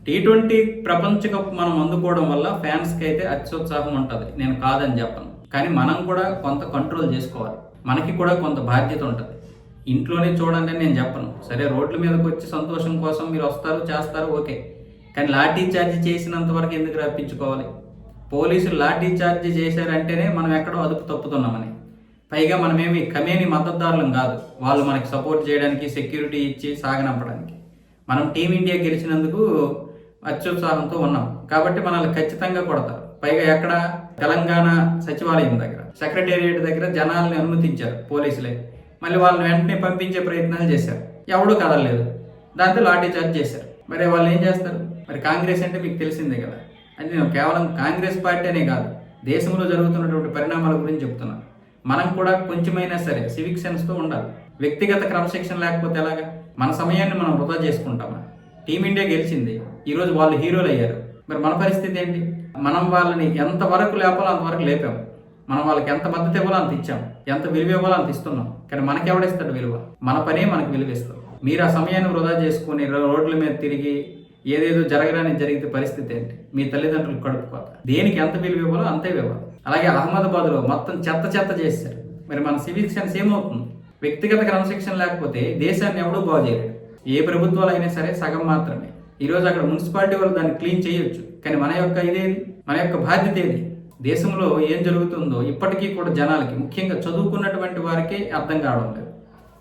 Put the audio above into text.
T20 ప్రపంచ cup మనం అందుకోవడం వల్ల ఫ్యాన్స్కి అయితే అత్యుత్సాహం ఉంటుంది, నేను కాదని చెప్పను. కానీ మనం కూడా కొంత కంట్రోల్ చేసుకోవాలి, మనకి కూడా కొంత బాధ్యత ఉంటుంది. ఇంట్లోనే చూడండి అని నేను చెప్పను, సరే రోడ్ల మీదకి వచ్చి సంతోషం కోసం మీరు వస్తారు చేస్తారు ఓకే, కానీ లాఠీ చార్జ్ చేసినంత వరకు ఎందుకు రప్పించుకోవాలి? పోలీసులు లాఠీ చార్జ్ చేశారంటేనే మనం ఎక్కడో అదుపు తప్పుతున్నామని. పైగా మనమేమి కమేని మద్దతుదారులం కాదు, వాళ్ళు మనకి సపోర్ట్ చేయడానికి సెక్యూరిటీ ఇచ్చి సాగనంపడానికి. మనం టీమిండియా గెలిచినందుకు అత్యుత్సాహంతో ఉన్నాం కాబట్టి మనల్ని ఖచ్చితంగా కొడతారు. పైగా ఎక్కడ? తెలంగాణ సచివాలయం దగ్గర, సెక్రటేరియట్ దగ్గర జనాల్ని అనుమతించారు పోలీసులే. మళ్ళీ వాళ్ళని వెంటనే పంపించే ప్రయత్నాలు చేశారు, ఎవడూ కదలలేదు. దాంతో లాఠీ చార్జ్ చేశారు. మరి వాళ్ళు ఏం చేస్తారు? మరి కాంగ్రెస్ అంటే మీకు తెలిసిందే కదా. అంటే నేను కేవలం కాంగ్రెస్ పార్టీ అనే కాదు, దేశంలో జరుగుతున్నటువంటి పరిణామాల గురించి చెప్తున్నాను. మనం కూడా కొంచెమైనా సరే సివిక్ సెన్స్తో ఉండాలి. వ్యక్తిగత క్రమశిక్షణ లేకపోతే ఎలాగా? మన సమయాన్ని మనం వృధా చేసుకుంటామా? టీమిండియా గెలిచింది, ఈరోజు వాళ్ళు హీరోలు అయ్యారు. మరి మన పరిస్థితి ఏంటి? మనం వాళ్ళని ఎంతవరకు లేపాలో అంతవరకు లేపాము, మనం వాళ్ళకి ఎంత మద్దతు ఇవ్వాలో అంత ఇచ్చాం, ఎంత విలువ ఇవ్వాలో అంత ఇస్తున్నాం. కానీ మనకెవడిస్తాడు విలువ? మన పనే మనకు విలువ ఇస్తాం. మీరు ఆ సమయాన్ని వృధా చేసుకుని రోడ్ల మీద తిరిగి ఏదేదో జరగడానికి జరిగితే పరిస్థితి ఏంటి? మీ తల్లిదండ్రులు కడుపుకోత. దేనికి ఎంత విలువ ఇవ్వాలో అంతే ఇవ్వాలి. అలాగే అహ్మదాబాద్లో మొత్తం చెత్త చేశారు. మరి మన సివిక్ సెన్స్ ఏమవుతుంది? వ్యక్తిగత క్రమశిక్షణ లేకపోతే దేశాన్ని ఎవడూ బాగు చేయలేడు. ఏ ప్రభుత్వాలు అయినా సరే సగం మాత్రమే. ఈరోజు అక్కడ మున్సిపాలిటీ వాళ్ళు దాన్ని క్లీన్ చేయొచ్చు, కానీ మన యొక్క ఇదేది? మన యొక్క బాధ్యత ఏది? దేశంలో ఏం జరుగుతుందో ఇప్పటికీ కూడా జనాలకి, ముఖ్యంగా చదువుకున్నటువంటి వారికే అర్థం కావడం లేదు.